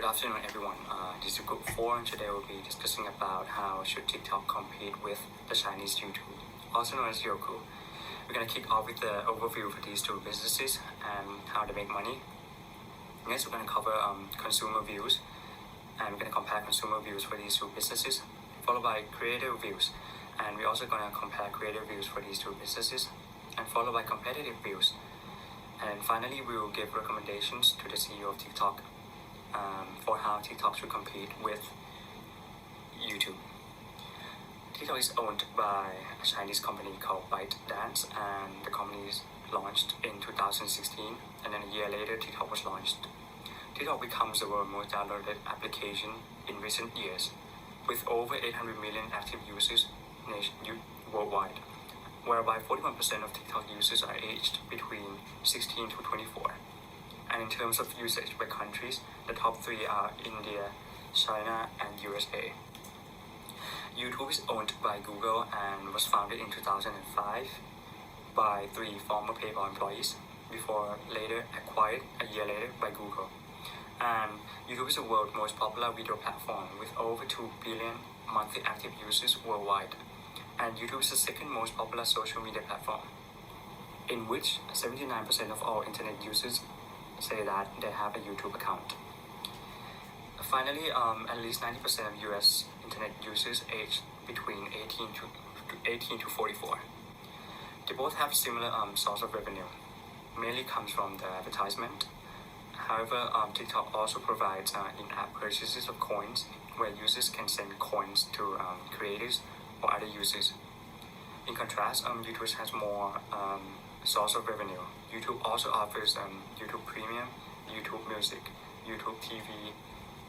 Good afternoon, everyone. This is Group 4, and today we'll be discussing about how should TikTok compete with the Chinese YouTube, also known as Youku. We're going to kick off with the overview for these two businesses and how they make money. Next, we're going to cover consumer views, and we're going to compare consumer views for these two businesses, followed by creator views. And we're also going to compare creator views for these two businesses, and followed by competitive views. And finally, we will give recommendations to the CEO of TikTok for how TikTok should compete with YouTube. TikTok is owned by a Chinese company called ByteDance, and the company is launched in 2016, and then a year later TikTok was launched. TikTok becomes the world's most downloaded application in recent years, with over 800 million active users worldwide, whereby 41% of TikTok users are aged between 16 to 24. And in terms of usage by countries, the top three are India, China, and USA. YouTube is owned by Google and was founded in 2005 by 3 former PayPal employees, before later acquired a year later by Google. And YouTube is the world's most popular video platform with over 2 billion monthly active users worldwide. And YouTube is the second most popular social media platform, in which 79% of all internet users say that they have a YouTube account. Finally, at least 90% of US internet users aged between 18 to 44. They both have similar source of revenue, mainly comes from the advertisement. However, TikTok also provides in-app purchases of coins, where users can send coins to creators or other users. In contrast, YouTube has more source of revenue. YouTube also offers YouTube Premium, YouTube Music, YouTube TV,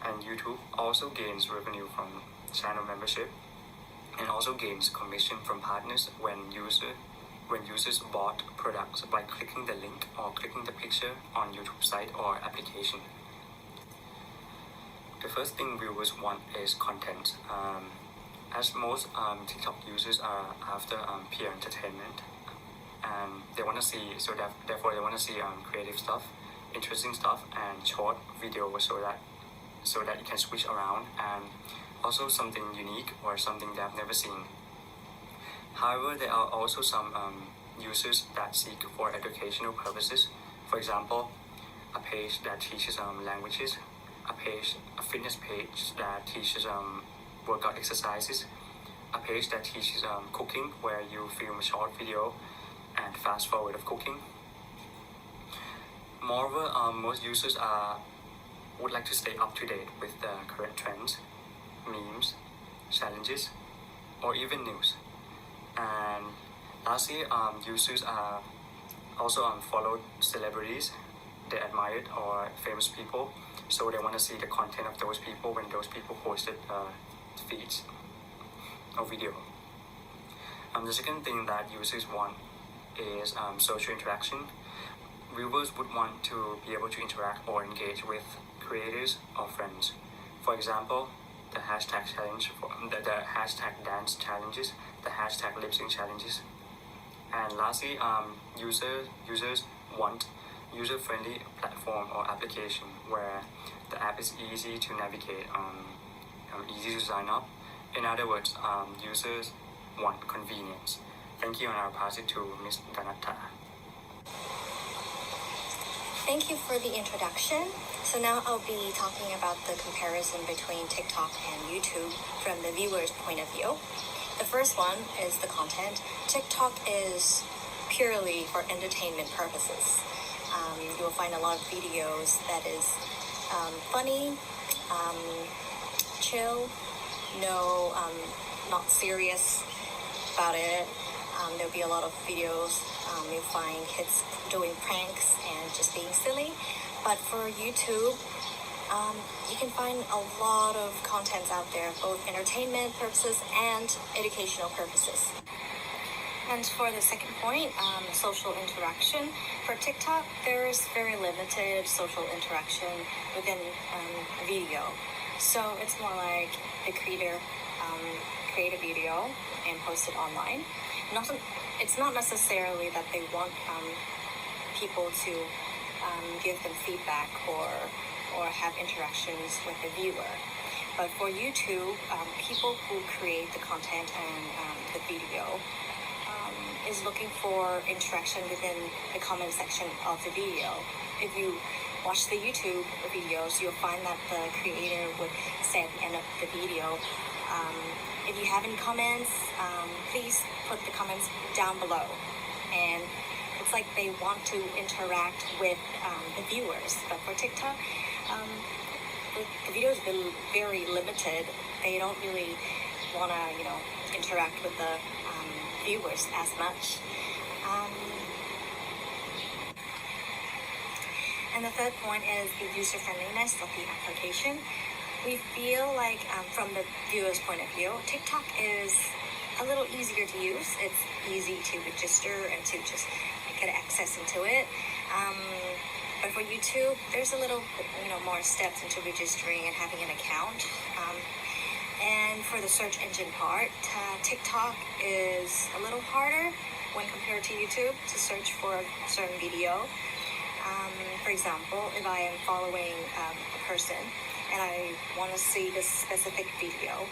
and YouTube also gains revenue from channel membership, and also gains commission from partners when users bought products by clicking the link or clicking the picture on YouTube site or application. The first thing viewers want is content. As most TikTok users are after pure entertainment, and they want to see, therefore they want to see creative stuff, interesting stuff, and short videos so that you can switch around, and also something unique or something they have never seen. However, there are also some users that seek for educational purposes. For example, a page that teaches languages, a fitness page that teaches workout exercises, a page that teaches cooking, where you film a short video and fast forward of cooking. Moreover, most users would like to stay up to date with the current trends, memes, challenges, or even news. And lastly, users also follow celebrities they admired or famous people, so they want to see the content of those people when those people posted feeds or video. The second thing that users want is social interaction. Viewers would want to be able to interact or engage with creators or friends. For example, the hashtag challenge, the hashtag dance challenges, the hashtag lip sync challenges. And lastly, users want user-friendly platform or application where the app is easy to navigate, easy to sign up. In other words, users want convenience. Thank you, and I'll pass it to Ms. Danatta. Thank you for the introduction. So now I'll be talking about the comparison between TikTok and YouTube from the viewer's point of view. The first one is the content. TikTok is purely for entertainment purposes. You will find a lot of videos that is funny, chill, not serious about it. There'll be a lot of videos you'll find kids doing pranks and just being silly. But for YouTube, you can find a lot of contents out there, both entertainment purposes and educational purposes. And for the second point, social interaction. For TikTok, there is very limited social interaction within a video. So it's more like the creator create a video and post it online. It's not necessarily that they want people to give them feedback or or have interactions with the viewer. But for YouTube, people who create the content and the video is looking for interaction within the comment section of the video. If you watch the YouTube videos, you'll find that the creator would say at the end of the video, if you have any comments, please put the comments down below. And it's like they want to interact with the viewers. But for TikTok, the videos have been very limited. They don't really want to, interact with the viewers as much. And the third point is the user-friendliness of the application. We feel like from the viewer's point of view, TikTok is a little easier to use. It's easy to register and to just get access into it. But for YouTube, there's a little more steps into registering and having an account. And for the search engine part, TikTok is a little harder when compared to YouTube to search for a certain video. For example, if I am following a person and I want to see this specific video,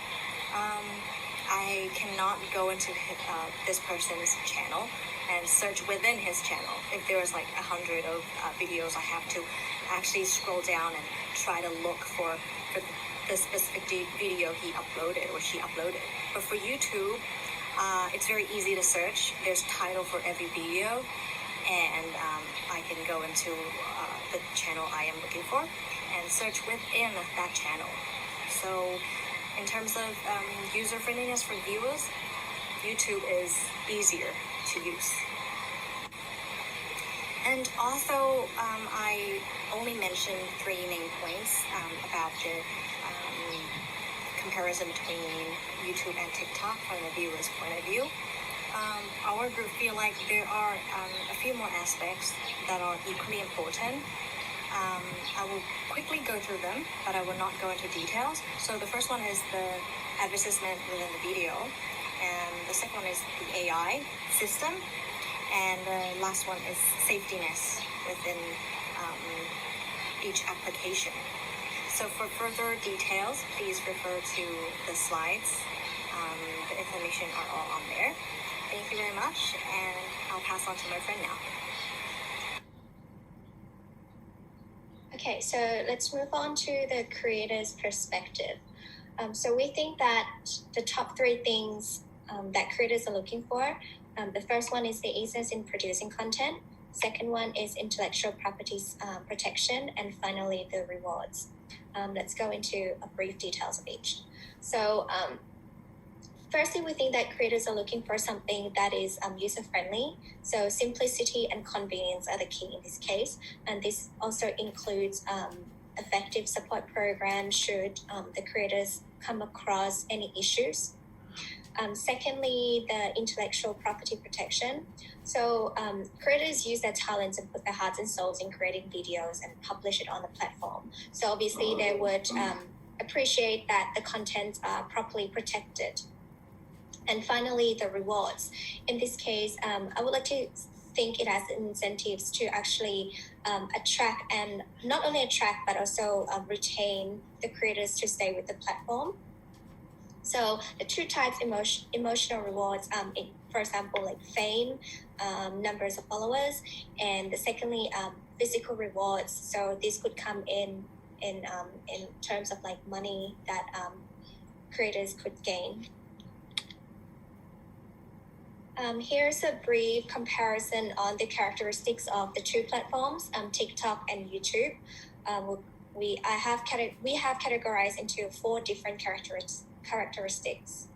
I cannot go into this person's channel and search within his channel. If there was like 100 of videos, I have to actually scroll down and try to look for the specific video he uploaded or she uploaded. But for YouTube, it's very easy to search. There's a title for every video, and I can go into the channel I am looking for and search within that channel. So in terms of user-friendliness for viewers, YouTube is easier to use. And also, I only mentioned 3 main points about the comparison between YouTube and TikTok from the viewer's point of view. Our group feel like there are a few more aspects that are equally important. I will quickly go through them, but I will not go into details. So the first one is the advertisement within the video, and the second one is the AI system, and the last one is safetyness within each application. So for further details, please refer to the slides. The information are all on there. Thank you very much, and I'll pass on to my friend now. Okay, so let's move on to the creator's perspective. So we think that the top 3 things that creators are looking for, the first one is the easiness in producing content. Second one is intellectual properties protection, and finally the rewards. Let's go into a brief details of each. So firstly, we think that creators are looking for something that is user-friendly. So simplicity and convenience are the key in this case. And this also includes effective support programs should the creators come across any issues. Secondly, the intellectual property protection. So creators use their talents and put their hearts and souls in creating videos and publish it on the platform. So obviously they would appreciate that the contents are properly protected. And finally, the rewards. In this case, I would like to think it as incentives to actually attract, and not only attract, but also retain the creators to stay with the platform. So the 2 types emotional rewards, for example, like fame, numbers of followers, and secondly, physical rewards. So this could come in terms of like money that creators could gain. Here's a brief comparison on the characteristics of the 2 platforms, TikTok and YouTube. We have categorized into 4 different characteristics.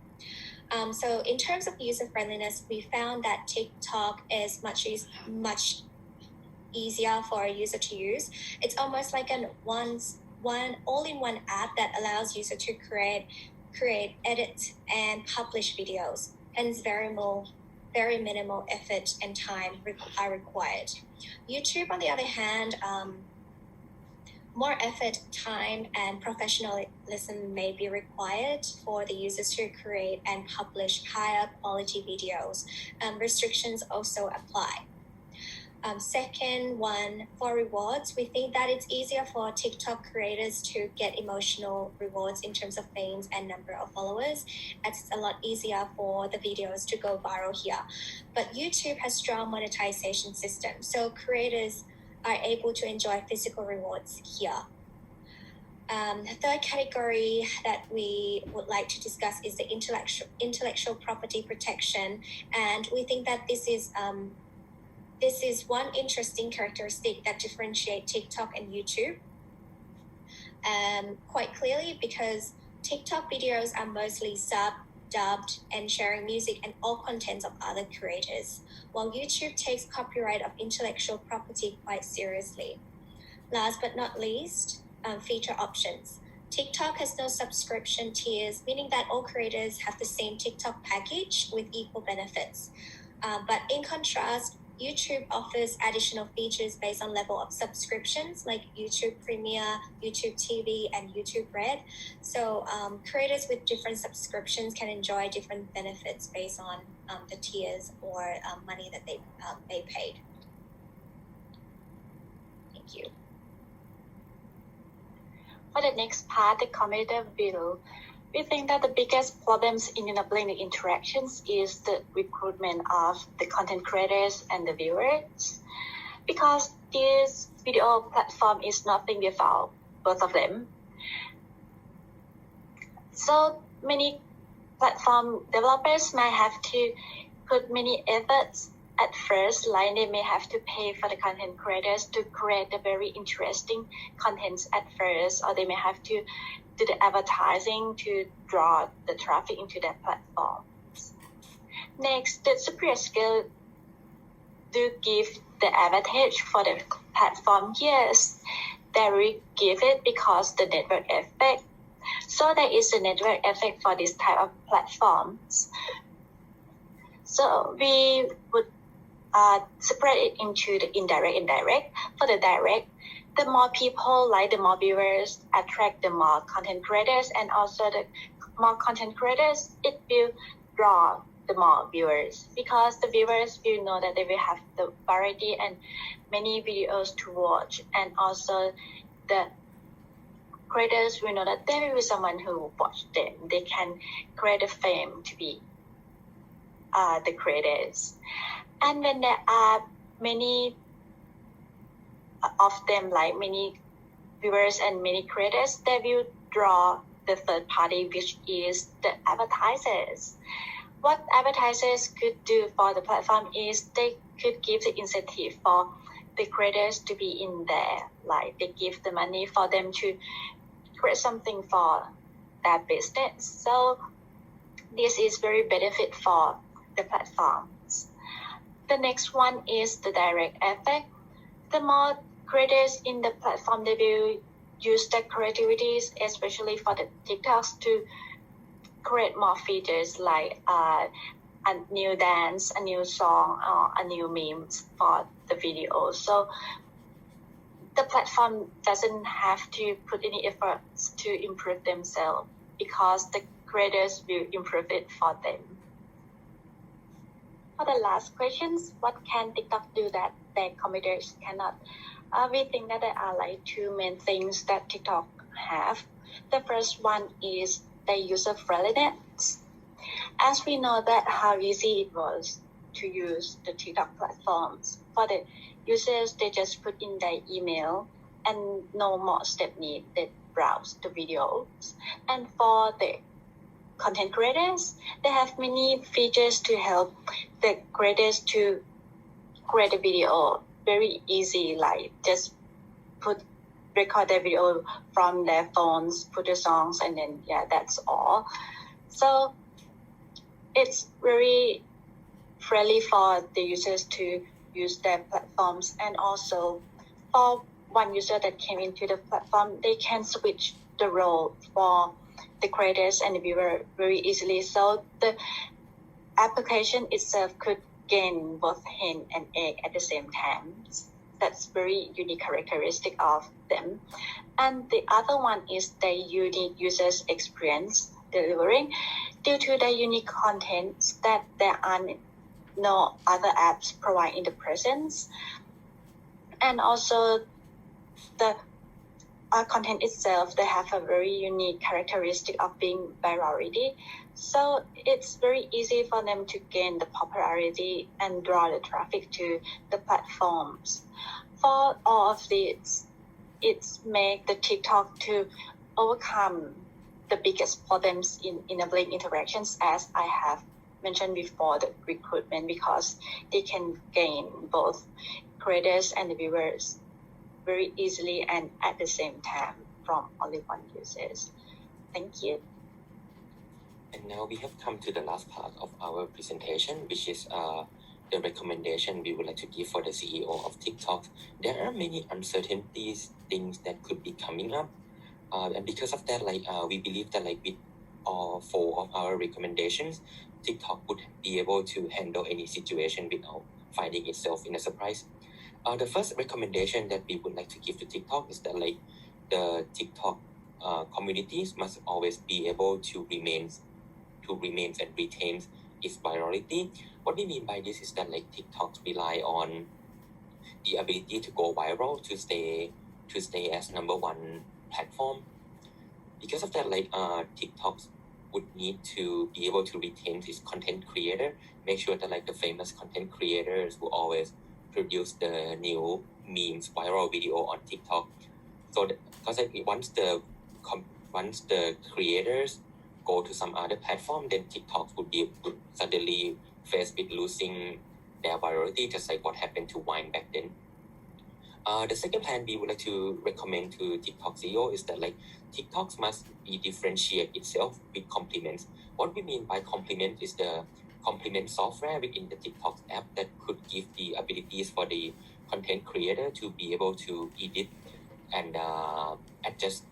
So in terms of user friendliness, we found that TikTok is much easier for a user to use. It's almost like an all-in-one app that allows user to create, edit, and publish videos, and it's very minimal effort and time are required. YouTube, on the other hand, more effort, time, and professionalism may be required for the users to create and publish higher quality videos. Restrictions also apply. Second one, for rewards, we think that it's easier for TikTok creators to get emotional rewards in terms of fame and number of followers. It's a lot easier for the videos to go viral here. But YouTube has strong monetization system, so creators are able to enjoy physical rewards here. The third category that we would like to discuss is the intellectual property protection, and we think that this is one interesting characteristic that differentiates TikTok and YouTube quite clearly, because TikTok videos are mostly dubbed, and sharing music and all contents of other creators, while YouTube takes copyright of intellectual property quite seriously. Last but not least, feature options. TikTok has no subscription tiers, meaning that all creators have the same TikTok package with equal benefits. But in contrast, YouTube offers additional features based on level of subscriptions like YouTube Premiere, YouTube TV, and YouTube Red. So creators with different subscriptions can enjoy different benefits based on the tiers or money that they paid. Thank you. For the next part, the commenter will. We think that the biggest problems in enabling the interactions is the recruitment of the content creators and the viewers, because this video platform is nothing without both of them. So many platform developers might have to put many efforts at first, like they may have to pay for the content creators to create the very interesting contents at first, or they may have to do the advertising to draw the traffic into their platforms. Next, the superior scale do give the advantage for the platform. Yes, they will give it because the network effect. So there is a network effect for this type of platforms. So we would separate it into the indirect. For the direct, the more people, like the more viewers, attract the more content creators, and also the more content creators, it will draw the more viewers, because the viewers will know that they will have the variety and many videos to watch, and also the creators will know that there will be someone who will watch them. They can create a fame to be the creators. And when there are many of them, like many viewers and many creators, they will draw the third party, which is the advertisers. What advertisers could do for the platform is they could give the incentive for the creators to be in there, like they give the money for them to create something for their business. So this is very benefit for the platforms. The next one is the direct effect. The more creators in the platform, they will use their creativities, especially for the TikToks, to create more features like a new dance, a new song, or a new memes for the video. So the platform doesn't have to put any efforts to improve themselves, because the creators will improve it for them. For the last questions, what can TikTok do that their competitors cannot? We think that there are like two main things that TikTok have. The first one is the user friendliness. As we know that how easy it was to use the TikTok platforms. For the users, they just put in their email and no more step need. They browse the videos. And for the content creators, they have many features to help the creators to create a video very easy, like just record their video from their phones, put the songs, and then that's all. So it's very friendly for the users to use their platforms, and also for one user that came into the platform, they can switch the role for the creators and the viewer very easily. So the application itself could gain both hen and egg at the same time. That's very unique characteristic of them. And the other one is the unique users experience delivering. Due to the unique contents that there are no other apps provide in the presence, And also the content itself, they have a very unique characteristic of being virality. So it's very easy for them to gain the popularity and draw the traffic to the platforms. For all of this, it's make the TikTok to overcome the biggest problems in enabling interactions, as I have mentioned before, the recruitment, because they can gain both creators and the viewers very easily and at the same time from only one users. Thank you. And now we have come to the last part of our presentation, which is the recommendation we would like to give for the CEO of TikTok. There are many uncertainties, things that could be coming up. And because of that, we believe that with all 4 of our recommendations, TikTok would be able to handle any situation without finding itself in a surprise. The first recommendation that we would like to give to TikTok is that the TikTok communities must always be able to remain and retain its virality. What we mean by this is that TikTok rely on the ability to go viral to stay as number 1 platform. Because of that, TikTok would need to be able to retain its content creator, make sure that the famous content creators who always produce the new memes, viral video on TikTok. So because once the creators go to some other platform, then TikTok would suddenly face with losing their virality, just like what happened to Vine back then. The second plan we would like to recommend to TikTok CEO is that TikTok must be differentiate itself with complements. What we mean by complement is the complement software within the TikTok app that could give the abilities for the content creator to be able to edit and adjust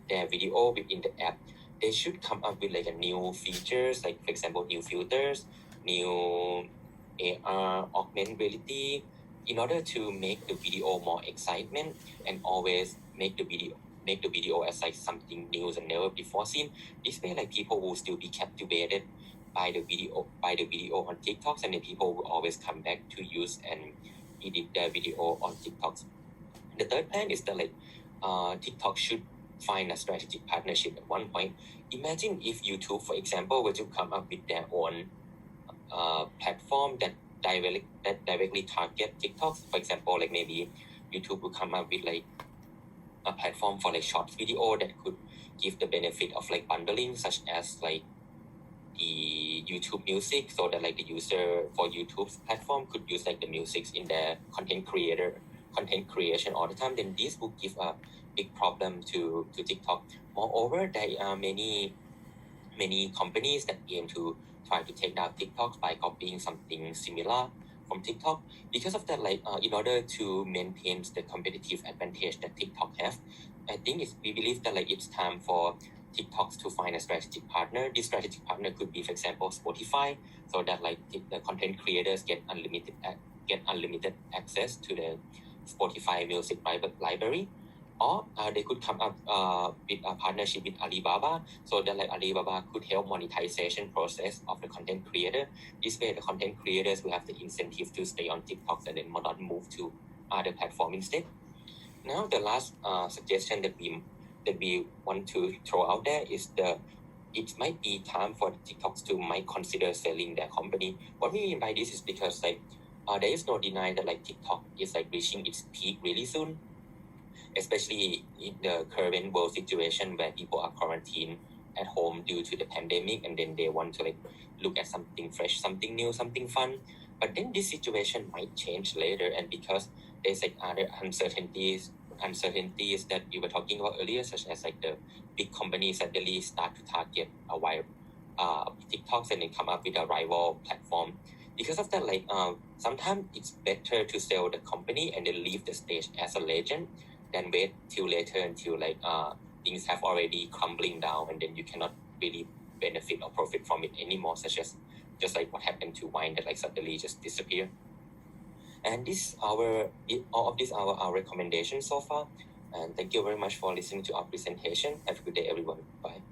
their video within the app. They should come up with a new features, for example, new filters, new AR, augmented reality, in order to make the video more excitement and always make the video as something new and never before seen. This way, people will still be captivated by the video on TikTok, and the people will always come back to use and edit their video on TikTok. The third plan is that TikTok should find a strategic partnership at one point. Imagine if YouTube, for example, were to come up with their own platform that directly target TikTok. For example, maybe YouTube would come up with a platform for short video that could give the benefit of bundling, such as the YouTube Music, so that the user for YouTube's platform could use the music in their content creation all the time. Then this would give a big problem to TikTok. Moreover, there are many companies that aim to try to take down TikTok by copying something similar from TikTok. Because of that, in order to maintain the competitive advantage that TikTok have, I think we believe that it's time for TikTok to find a strategic partner. This strategic partner could be, for example, Spotify, so that the content creators get unlimited access to the Spotify music library. Or they could come up with a partnership with Alibaba, so that Alibaba could help monetization process of the content creator. This way, the content creators will have the incentive to stay on TikTok and then not move to other platform instead. Now, the last suggestion that we want to throw out there is it might be time for TikToks to might consider selling their company. What we mean by this is because there is no denying that TikTok is reaching its peak really soon, especially in the current world situation where people are quarantined at home due to the pandemic, and then they want to look at something fresh, something new, something fun. But then this situation might change later, and because there's other uncertainties that we were talking about earlier, such as the big companies suddenly start to target a wide TikToks and then come up with a rival platform. Because of that, sometimes it's better to sell the company and then leave the stage as a legend than wait till later until things have already crumbling down, and then you cannot really benefit or profit from it anymore, such as just what happened to Vine that suddenly just disappear. And all of these are our recommendations so far. And thank you very much for listening to our presentation. Have a good day, everyone. Bye.